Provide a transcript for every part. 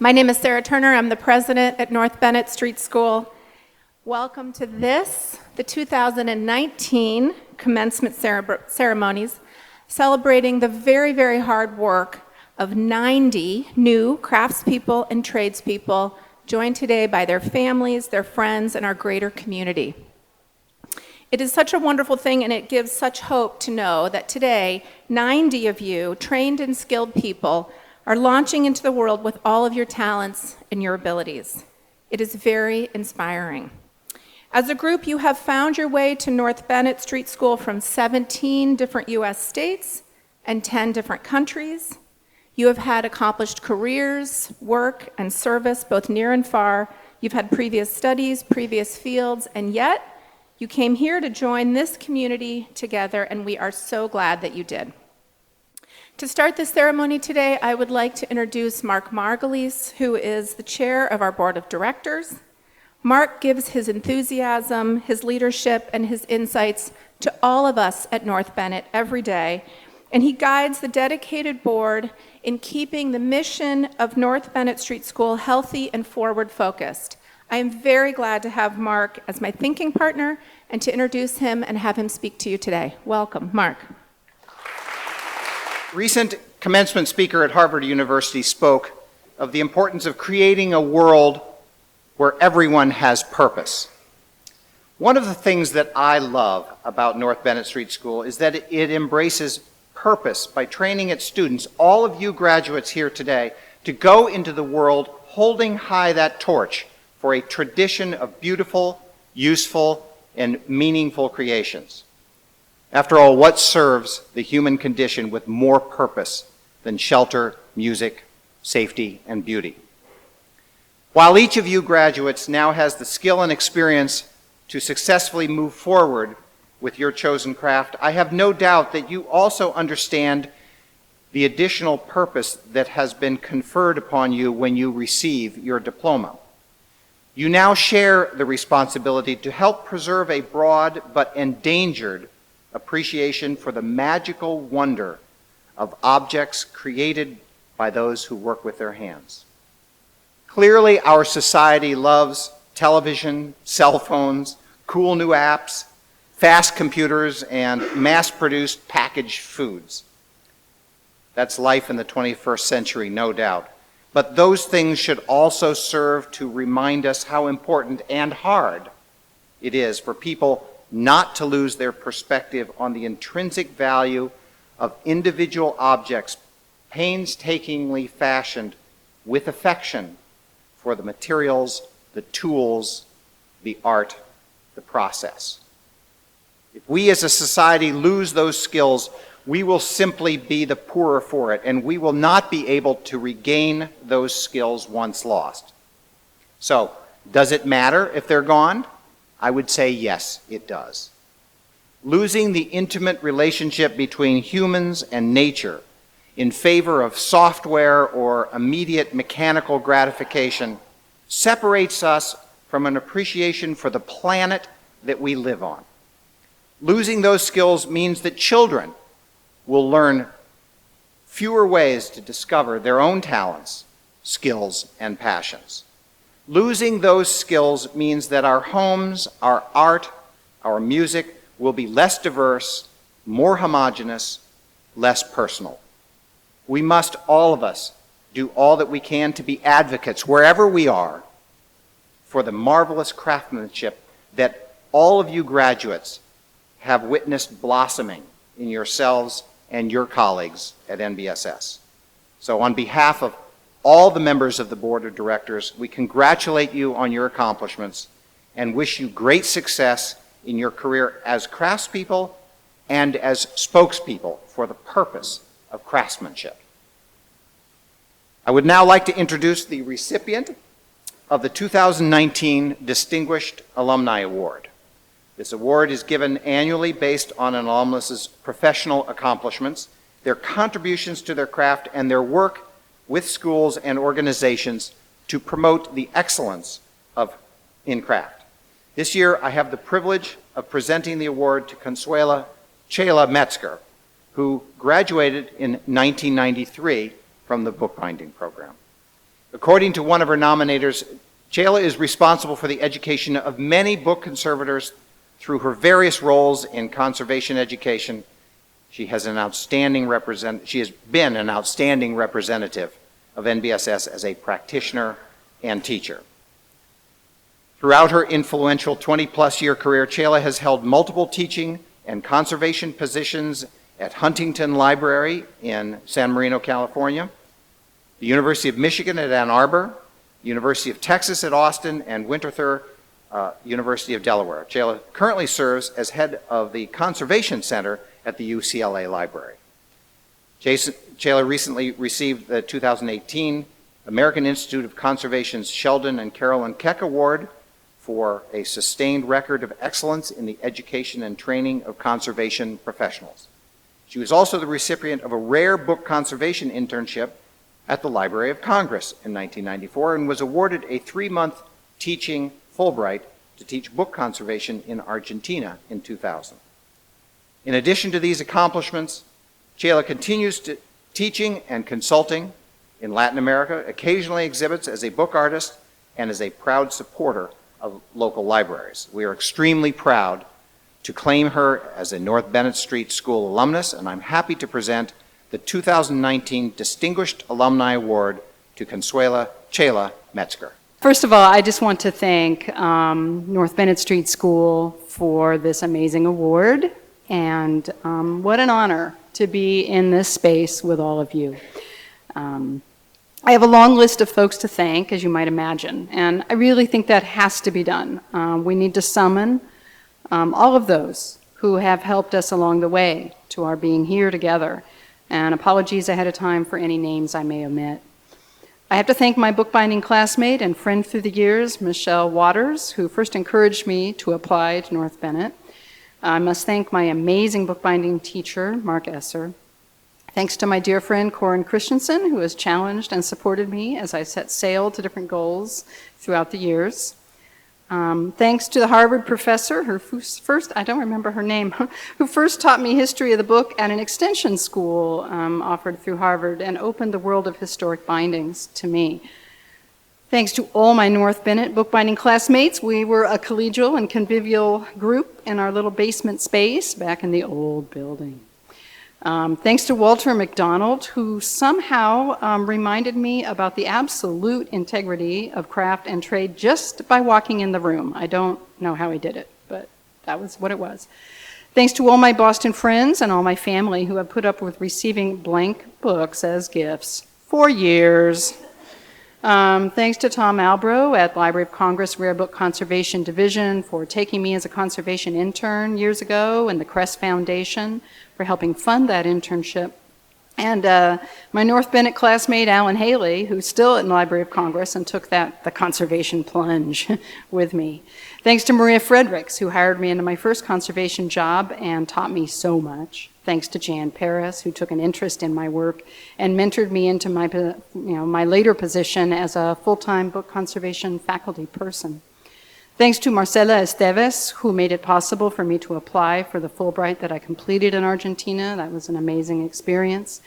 My name is Sara Turner. I'm the president at North Bennet Street School. Welcome to the 2019 commencement ceremonies, celebrating the very, very hard work of 90 new craftspeople and tradespeople joined today by their families, their friends, and our greater community. It is such a wonderful thing, and it gives such hope to know that today, 90 of you, trained and skilled people, are launching into the world with all of your talents and your abilities. It is very inspiring. As a group, you have found your way to North Bennet Street School from 17 different US states and 10 different countries. You have had accomplished careers, work, and service, both near and far. You've had previous studies, previous fields, and yet you came here to join this community together, and we are so glad that you did. To start this ceremony today, I would like to introduce Marc Margulies, who is the chair of our board of directors. Marc gives his enthusiasm, his leadership, and his insights to all of us at North Bennet every day, and he guides the dedicated board in keeping the mission of North Bennet Street School healthy and forward-focused. I am very glad to have Marc as my thinking partner and to introduce him and have him speak to you today. Welcome, Marc. Recent commencement speaker at Harvard University spoke of the importance of creating a world where everyone has purpose. One of the things that I love about North Bennet Street School is that it embraces purpose by training its students, all of you graduates here today, to go into the world holding high that torch for a tradition of beautiful, useful, and meaningful creations. After all, what serves the human condition with more purpose than shelter, music, safety, and beauty? While each of you graduates now has the skill and experience to successfully move forward with your chosen craft, I have no doubt that you also understand the additional purpose that has been conferred upon you when you receive your diploma. You now share the responsibility to help preserve a broad but endangered appreciation for the magical wonder of objects created by those who work with their hands. Clearly, our society loves television, cell phones, cool new apps, fast computers, and mass-produced packaged foods. That's life in the 21st century, no doubt. But those things should also serve to remind us how important and hard it is for people not to lose their perspective on the intrinsic value of individual objects painstakingly fashioned with affection for the materials, the tools, the art, the process. If we as a society lose those skills, we will simply be the poorer for it, and we will not be able to regain those skills once lost. So, does it matter if they're gone? I would say yes, it does. Losing the intimate relationship between humans and nature in favor of software or immediate mechanical gratification separates us from an appreciation for the planet that we live on. Losing those skills means that children will learn fewer ways to discover their own talents, skills, and passions. Losing those skills means that our homes, our art, our music will be less diverse, more homogeneous, less personal. We must, all of us, do all that we can to be advocates, wherever we are, for the marvelous craftsmanship that all of you graduates have witnessed blossoming in yourselves and your colleagues at NBSS. So on behalf of all the members of the board of directors, we congratulate you on your accomplishments and wish you great success in your career as craftspeople and as spokespeople for the purpose of craftsmanship. I would now like to introduce the recipient of the 2019 Distinguished Alumni Award. This award is given annually based on an alumnus's professional accomplishments, their contributions to their craft, and their work with schools and organizations to promote the excellence in craft. This year, I have the privilege of presenting the award to Chela Metzger, who graduated in 1993 from the bookbinding program. According to one of her nominators, Chela is responsible for the education of many book conservators through her various roles in conservation education. She has been an outstanding representative of NBSS as a practitioner and teacher. Throughout her influential 20-plus year career, Chela has held multiple teaching and conservation positions at Huntington Library in San Marino, California, the University of Michigan at Ann Arbor, University of Texas at Austin, and Winterthur University of Delaware. Chela currently serves as head of the Conservation Center at the UCLA Library. Chela recently received the 2018 American Institute of Conservation's Sheldon and Carolyn Keck Award for a sustained record of excellence in the education and training of conservation professionals. She was also the recipient of a rare book conservation internship at the Library of Congress in 1994 and was awarded a 3-month teaching Fulbright to teach book conservation in Argentina in 2000. In addition to these accomplishments, Chela continues teaching and consulting in Latin America, occasionally exhibits as a book artist, and is a proud supporter of local libraries. We are extremely proud to claim her as a North Bennet Street School alumnus, and I'm happy to present the 2019 Distinguished Alumni Award to Consuela Chela Metzger. First of all, I just want to thank North Bennet Street School for this amazing award, and what an honor to be in this space with all of you. I have a long list of folks to thank, as you might imagine, and I really think that has to be done. We need to summon all of those who have helped us along the way to our being here together, and apologies ahead of time for any names I may omit. I have to thank my bookbinding classmate and friend through the years, Michelle Waters, who first encouraged me to apply to North Bennet. I must thank my amazing bookbinding teacher, Mark Esser. Thanks to my dear friend, Corin Christensen, who has challenged and supported me as I set sail to different goals throughout the years. Thanks to the Harvard professor, who first, I don't remember her name, who first taught me history of the book at an extension school offered through Harvard and opened the world of historic bindings to me. Thanks to all my North Bennet bookbinding classmates, we were a collegial and convivial group in our little basement space back in the old building. Thanks to Walter MacDonald, who somehow reminded me about the absolute integrity of craft and trade just by walking in the room. I don't know how he did it, but that was what it was. Thanks to all my Boston friends and all my family who have put up with receiving blank books as gifts for years. Thanks to Tom Albro at Library of Congress Rare Book Conservation Division for taking me as a conservation intern years ago, and the Crest Foundation for helping fund that internship. And my North Bennet classmate, Alan Haley, who's still in the Library of Congress and took the conservation plunge with me. Thanks to Maria Fredericks, who hired me into my first conservation job and taught me so much. Thanks to Jan Paris, who took an interest in my work and mentored me into my later position as a full-time book conservation faculty person. Thanks to Marcela Esteves, who made it possible for me to apply for the Fulbright that I completed in Argentina. That was an amazing experience.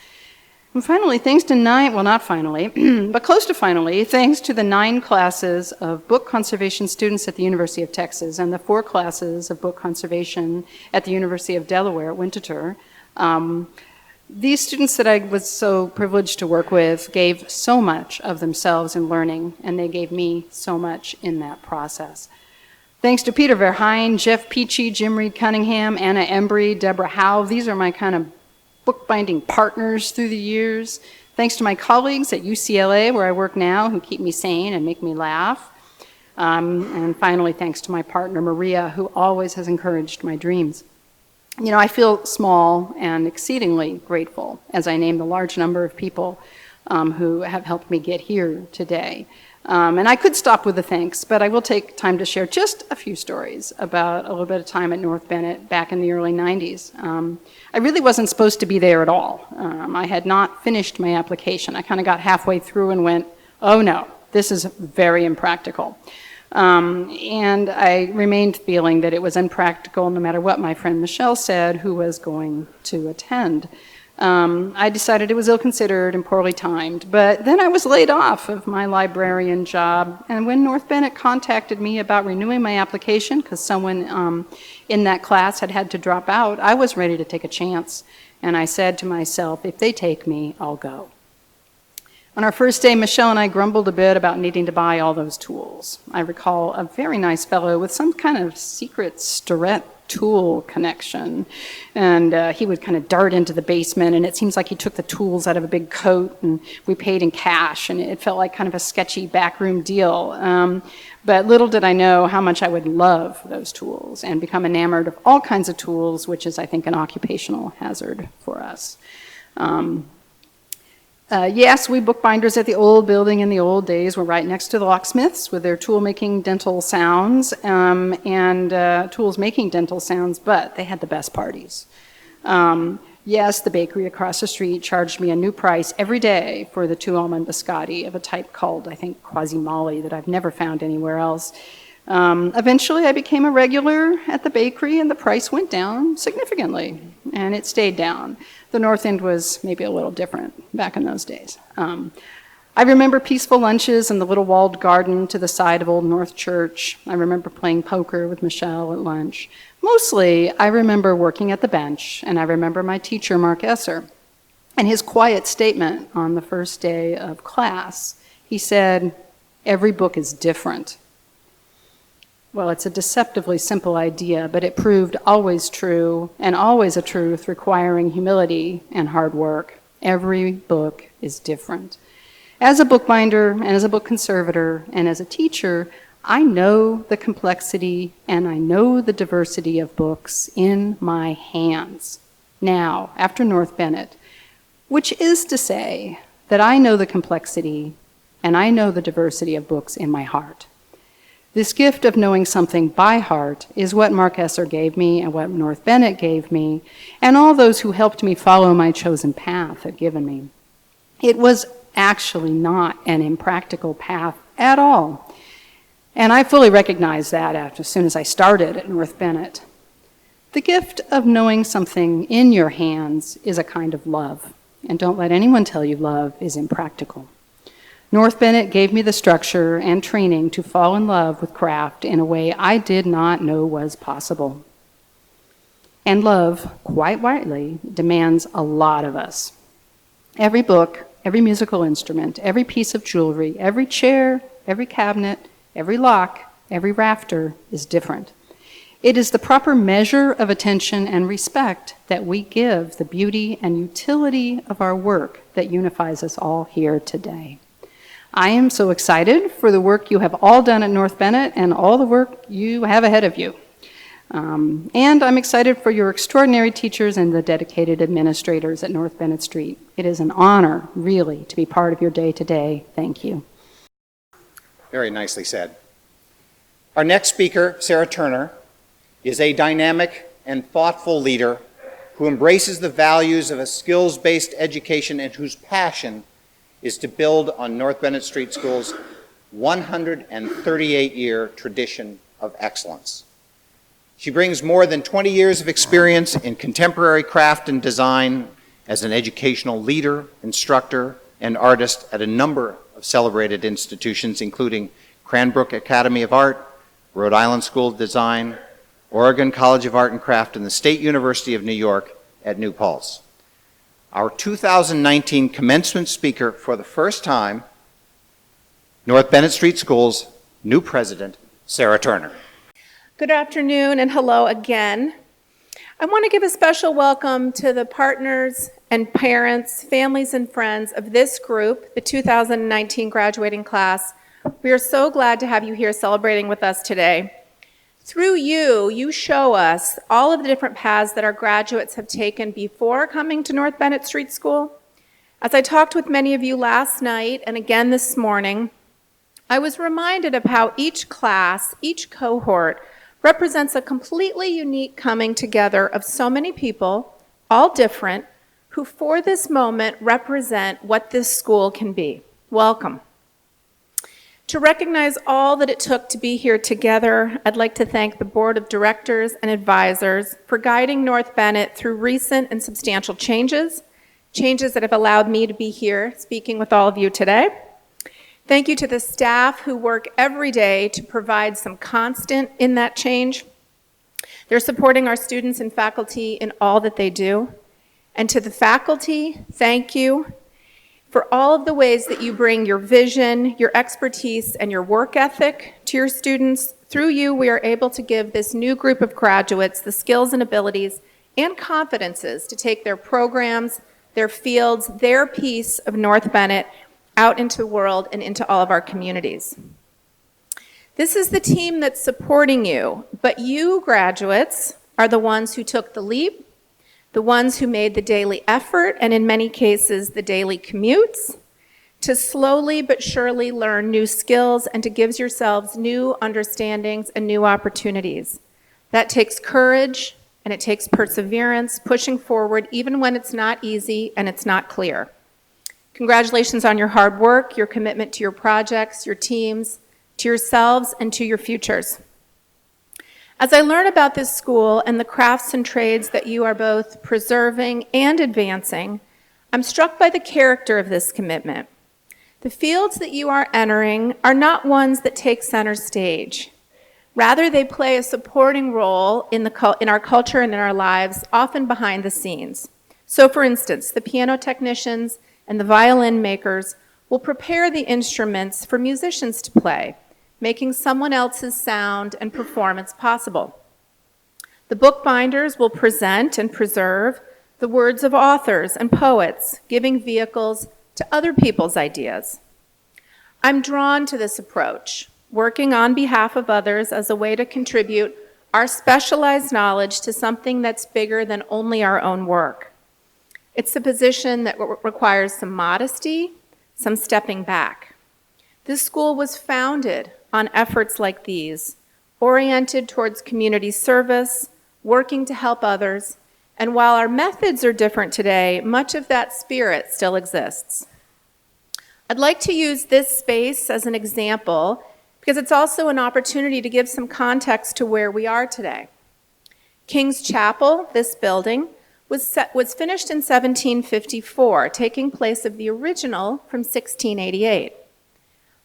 And finally, thanks to not finally, but close to finally, thanks to the 9 classes of book conservation students at the University of Texas and the 4 classes of book conservation at the University of Delaware at Winterthur. These students that I was so privileged to work with gave so much of themselves in learning, and they gave me so much in that process. Thanks to Peter Verheyen, Jeff Peachy, Jim Reed Cunningham, Anna Embry, Deborah Howe. These are my kind of bookbinding partners through the years. Thanks to my colleagues at UCLA, where I work now, who keep me sane and make me laugh. And finally, thanks to my partner, Maria, who always has encouraged my dreams. You know, I feel small and exceedingly grateful as I name the large number of people who have helped me get here today. And I could stop with the thanks, but I will take time to share just a few stories about a little bit of time at North Bennet back in the early 90s. I really wasn't supposed to be there at all. I had not finished my application. I kind of got halfway through and went, oh no, this is very impractical. And I remained feeling that it was impractical no matter what my friend Michelle said, who was going to attend. I decided it was ill-considered and poorly timed, but then I was laid off of my librarian job, and when North Bennet contacted me about renewing my application, because someone in that class had to drop out, I was ready to take a chance, and I said to myself, if they take me, I'll go. On our first day, Michelle and I grumbled a bit about needing to buy all those tools. I recall a very nice fellow with some kind of secret Starrett tool connection, and he would kind of dart into the basement, and it seems like he took the tools out of a big coat, and we paid in cash, and it felt like kind of a sketchy backroom deal. But little did I know how much I would love those tools and become enamored of all kinds of tools, which is, I think, an occupational hazard for us. Yes, we bookbinders at the old building in the old days were right next to the locksmiths with their tool-making dental sounds and tools making dental sounds, but they had the best parties. Yes, the bakery across the street charged me a new price every day for the 2 almond biscotti of a type called, I think, Quasi-Molly that I've never found anywhere else. Eventually, I became a regular at the bakery, and the price went down significantly, and it stayed down. The North End was maybe a little different back in those days. I remember peaceful lunches in the little walled garden to the side of Old North Church. I remember playing poker with Michelle at lunch. Mostly, I remember working at the bench, and I remember my teacher, Marc Esser, and his quiet statement on the first day of class. He said, "Every book is different." Well, it's a deceptively simple idea, but it proved always true, and always a truth requiring humility and hard work. Every book is different. As a bookbinder, and as a book conservator, and as a teacher, I know the complexity and I know the diversity of books in my hands now, after North Bennet, which is to say that I know the complexity and I know the diversity of books in my heart. This gift of knowing something by heart is what Marc Esser gave me and what North Bennet gave me, and all those who helped me follow my chosen path have given me. It was actually not an impractical path at all, and I fully recognized that as soon as I started at North Bennet. The gift of knowing something in your hands is a kind of love, and don't let anyone tell you love is impractical. North Bennet gave me the structure and training to fall in love with craft in a way I did not know was possible. And love, quite rightly, demands a lot of us. Every book, every musical instrument, every piece of jewelry, every chair, every cabinet, every lock, every rafter is different. It is the proper measure of attention and respect that we give the beauty and utility of our work that unifies us all here today. I am so excited for the work you have all done at North Bennet and all the work you have ahead of you. And I'm excited for your extraordinary teachers and the dedicated administrators at North Bennet Street. It is an honor, really, to be part of your day today. Thank you. Very nicely said. Our next speaker, Sara Turner, is a dynamic and thoughtful leader who embraces the values of a skills-based education and whose passion is to build on North Bennet Street School's 138-year tradition of excellence. She brings more than 20 years of experience in contemporary craft and design as an educational leader, instructor, and artist at a number of celebrated institutions, including Cranbrook Academy of Art, Rhode Island School of Design, Oregon College of Art and Craft, and the State University of New York at New Paltz. Our 2019 commencement speaker for the first time, North Bennet Street School's new president, Sara Turner. Good afternoon and hello again. I want to give a special welcome to the partners and parents, families and friends of this group, the 2019 graduating class. We are so glad to have you here celebrating with us today. Through you, you show us all of the different paths that our graduates have taken before coming to North Bennet Street School. As I talked with many of you last night and again this morning, I was reminded of how each class, each cohort, represents a completely unique coming together of so many people, all different, who for this moment represent what this school can be. Welcome. To recognize all that it took to be here together, I'd like to thank the Board of Directors and Advisors for guiding North Bennet through recent and substantial changes changes that have allowed me to be here speaking with all of you today. Thank you to the staff who work every day to provide some constant in that change. They're supporting our students and faculty in all that they do. And to the faculty, thank you for all of the ways that you bring your vision, your expertise, and your work ethic to your students. Through you, we are able to give this new group of graduates the skills and abilities and confidences to take their programs, their fields, their piece of North Bennet out into the world and into all of our communities. This is the team that's supporting you, but you graduates are the ones who took the leap, the ones who made the daily effort, and in many cases, the daily commutes, to slowly but surely learn new skills and to give yourselves new understandings and new opportunities. That takes courage and it takes perseverance, pushing forward even when it's not easy and it's not clear. Congratulations on your hard work, your commitment to your projects, your teams, to yourselves, and to your futures. As I learn about this school and the crafts and trades that you are both preserving and advancing, I'm struck by the character of this commitment. The fields that you are entering are not ones that take center stage. Rather, they play a supporting role in our culture and in our lives, often behind the scenes. So, for instance, the piano technicians and the violin makers will prepare the instruments for musicians to play, making someone else's sound and performance possible. The bookbinders will present and preserve the words of authors and poets, giving vehicles to other people's ideas. I'm drawn to this approach, working on behalf of others as a way to contribute our specialized knowledge to something that's bigger than only our own work. It's a position that requires some modesty, some stepping back. This school was founded on efforts like these, oriented towards community service, working to help others, and while our methods are different today, much of that spirit still exists. I'd like to use this space as an example because it's also an opportunity to give some context to where we are today. King's Chapel, this building, was finished in 1754, taking place of the original from 1688.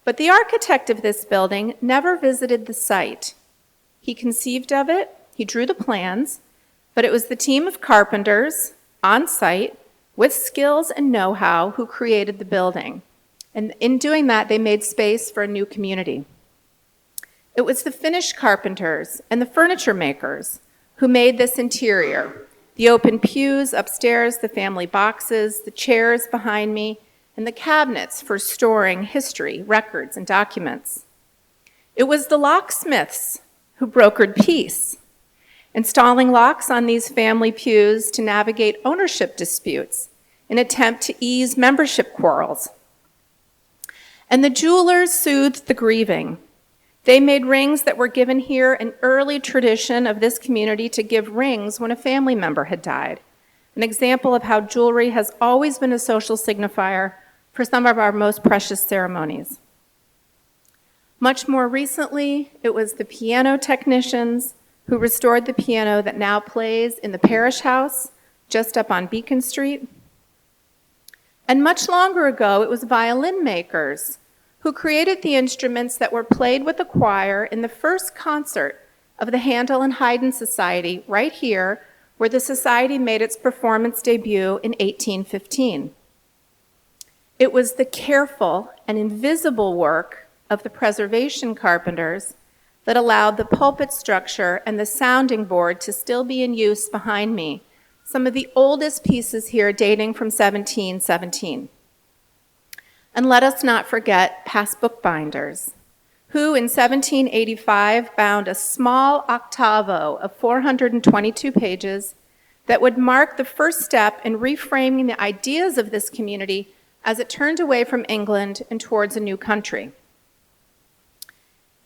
But the architect of this building never visited the site. He conceived of it, he drew the plans, but it was the team of carpenters on site with skills and know-how who created the building. And in doing that, they made space for a new community. It was the Finnish carpenters and the furniture makers who made this interior. The open pews upstairs, the family boxes, the chairs behind me, and the cabinets for storing history, records, and documents. It was the locksmiths who brokered peace, installing locks on these family pews to navigate ownership disputes, an attempt to ease membership quarrels. And the jewelers soothed the grieving. They made rings that were given here, an early tradition of this community to give rings when a family member had died, an example of how jewelry has always been a social signifier for some of our most precious ceremonies. Much more recently, it was the piano technicians who restored the piano that now plays in the parish house just up on Beacon Street. And much longer ago, it was violin makers who created the instruments that were played with the choir in the first concert of the Handel and Haydn Society right here, where the society made its performance debut in 1815. It was the careful and invisible work of the preservation carpenters that allowed the pulpit structure and the sounding board to still be in use behind me, some of the oldest pieces here dating from 1717. And let us not forget past bookbinders, who in 1785 bound a small octavo of 422 pages that would mark the first step in reframing the ideas of this community as it turned away from England and towards a new country.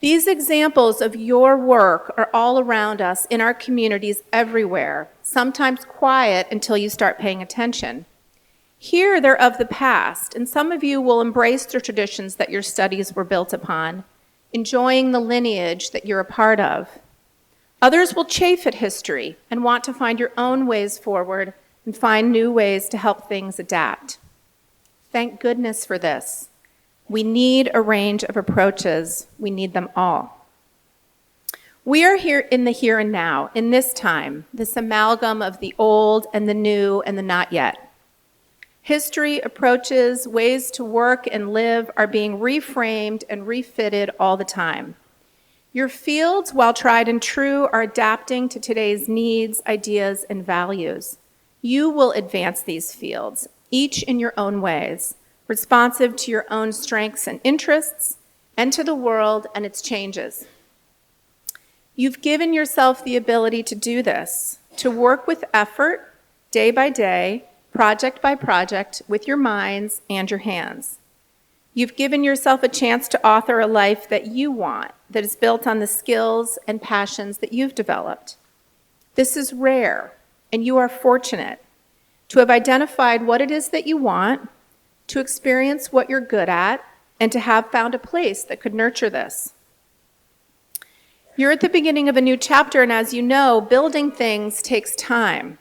These examples of your work are all around us in our communities everywhere, sometimes quiet until you start paying attention. Here they're of the past, and some of you will embrace the traditions that your studies were built upon, enjoying the lineage that you're a part of. Others will chafe at history and want to find your own ways forward and find new ways to help things adapt. Thank goodness for this. We need a range of approaches. We need them all. We are here in the here and now, in this time, this amalgam of the old and the new and the not yet. History, approaches, ways to work and live are being reframed and refitted all the time. Your fields, while tried and true, are adapting to today's needs, ideas, and values. You will advance these fields, each in your own ways, responsive to your own strengths and interests, and to the world and its changes. You've given yourself the ability to do this, to work with effort, day by day, project by project, with your minds and your hands. You've given yourself a chance to author a life that you want, that is built on the skills and passions that you've developed. This is rare, and you are fortunate to have identified what it is that you want, to experience what you're good at, and to have found a place that could nurture this. You're at the beginning of a new chapter, and as you know, building things takes time.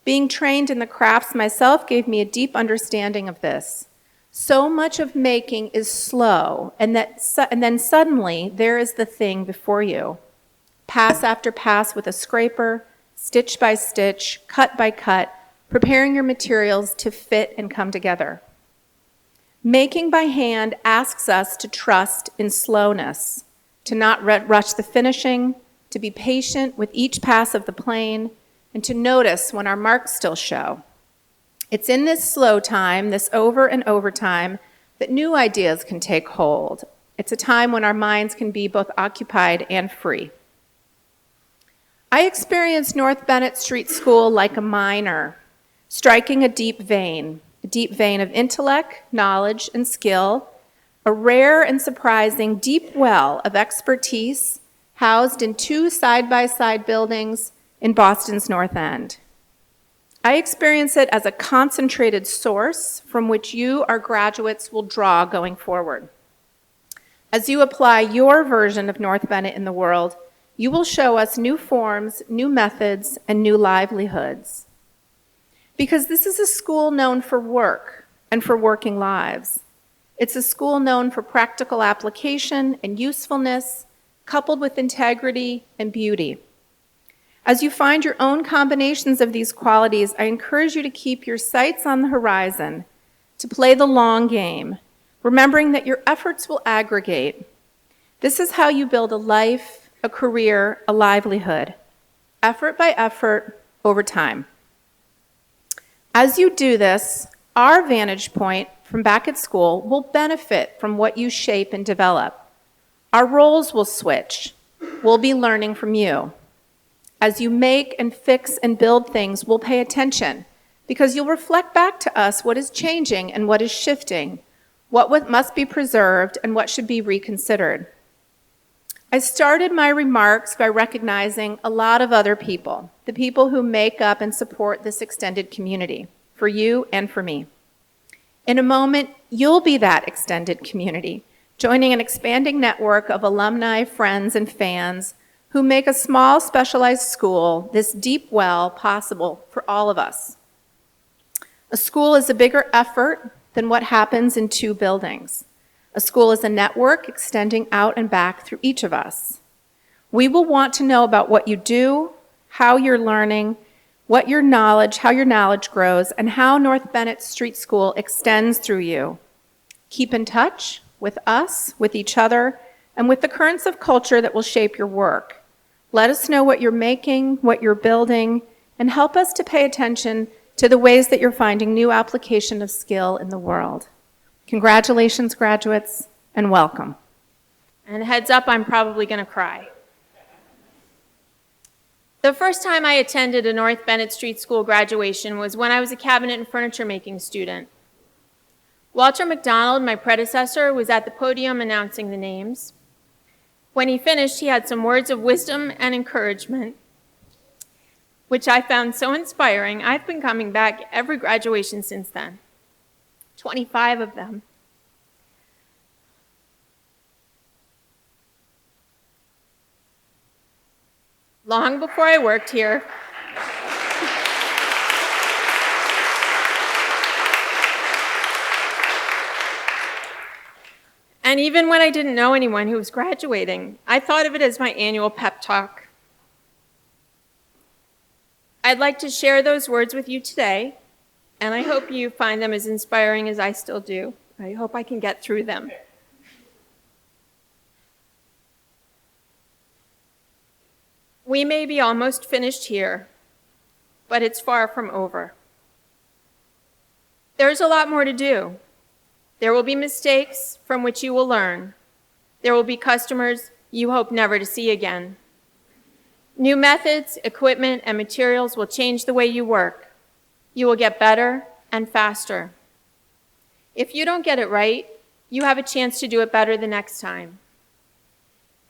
Being trained in the crafts myself gave me a deep understanding of this. So much of making is slow, and then suddenly there is the thing before you. Pass after pass with a scraper, stitch by stitch, cut by cut, preparing your materials to fit and come together. Making by hand asks us to trust in slowness, to not rush the finishing, to be patient with each pass of the plane, and to notice when our marks still show. It's in this slow time, this over and over time, that new ideas can take hold. It's a time when our minds can be both occupied and free. I experienced North Bennet Street School like a miner, striking a deep vein of intellect, knowledge, and skill, a rare and surprising deep well of expertise housed in 2 side-by-side buildings in Boston's North End. I experience it as a concentrated source from which you, our graduates, will draw going forward. As you apply your version of North Bennet in the world, you will show us new forms, new methods, and new livelihoods. Because this is a school known for work and for working lives. It's a school known for practical application and usefulness, coupled with integrity and beauty. As you find your own combinations of these qualities, I encourage you to keep your sights on the horizon, to play the long game, remembering that your efforts will aggregate. This is how you build a life, a career, a livelihood, effort by effort, over time. As you do this, our vantage point from back at school will benefit from what you shape and develop. Our roles will switch. We'll be learning from you. As you make and fix and build things, we'll pay attention because you'll reflect back to us what is changing and what is shifting, what must be preserved and what should be reconsidered. I started my remarks by recognizing a lot of other people, the people who make up and support this extended community, for you and for me. In a moment, you'll be that extended community, joining an expanding network of alumni, friends, and fans who make a small specialized school, this deep well, possible for all of us. A school is a bigger effort than what happens in 2 buildings. A school is a network extending out and back through each of us. We will want to know about what you do, how you're learning, how your knowledge grows, and how North Bennet Street School extends through you. Keep in touch with us, with each other, and with the currents of culture that will shape your work. Let us know what you're making, what you're building, and help us to pay attention to the ways that you're finding new application of skill in the world. Congratulations, graduates, and welcome. And heads up, I'm probably going to cry. The first time I attended a North Bennet Street School graduation was when I was a cabinet and furniture making student. Walter MacDonald, my predecessor, was at the podium announcing the names. When he finished, he had some words of wisdom and encouragement, which I found so inspiring. I've been coming back every graduation since then, 25 of them. Long before I worked here, And even when I didn't know anyone who was graduating, I thought of it as my annual pep talk. I'd like to share those words with you today, and I hope you find them as inspiring as I still do. I hope I can get through them. We may be almost finished here, but it's far from over. There's a lot more to do. There will be mistakes from which you will learn. There will be customers you hope never to see again. New methods, equipment, and materials will change the way you work. You will get better and faster. If you don't get it right, you have a chance to do it better the next time.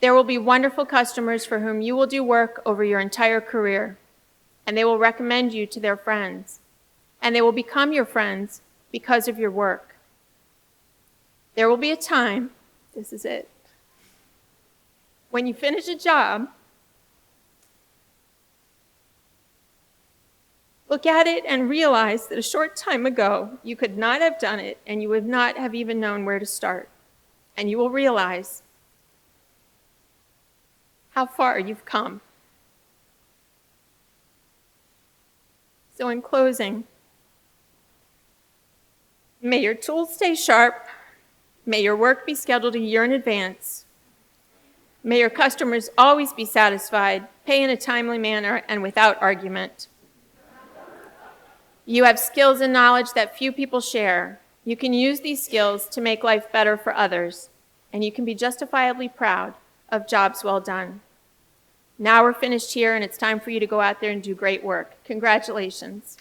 There will be wonderful customers for whom you will do work over your entire career, and they will recommend you to their friends, and they will become your friends because of your work. There will be a time, this is it, when you finish a job, look at it and realize that a short time ago you could not have done it and you would not have even known where to start. And you will realize how far you've come. So in closing, may your tools stay sharp. May your work be scheduled a year in advance. May your customers always be satisfied, pay in a timely manner, and without argument. You have skills and knowledge that few people share. You can use these skills to make life better for others, and you can be justifiably proud of jobs well done. Now we're finished here, and it's time for you to go out there and do great work. Congratulations.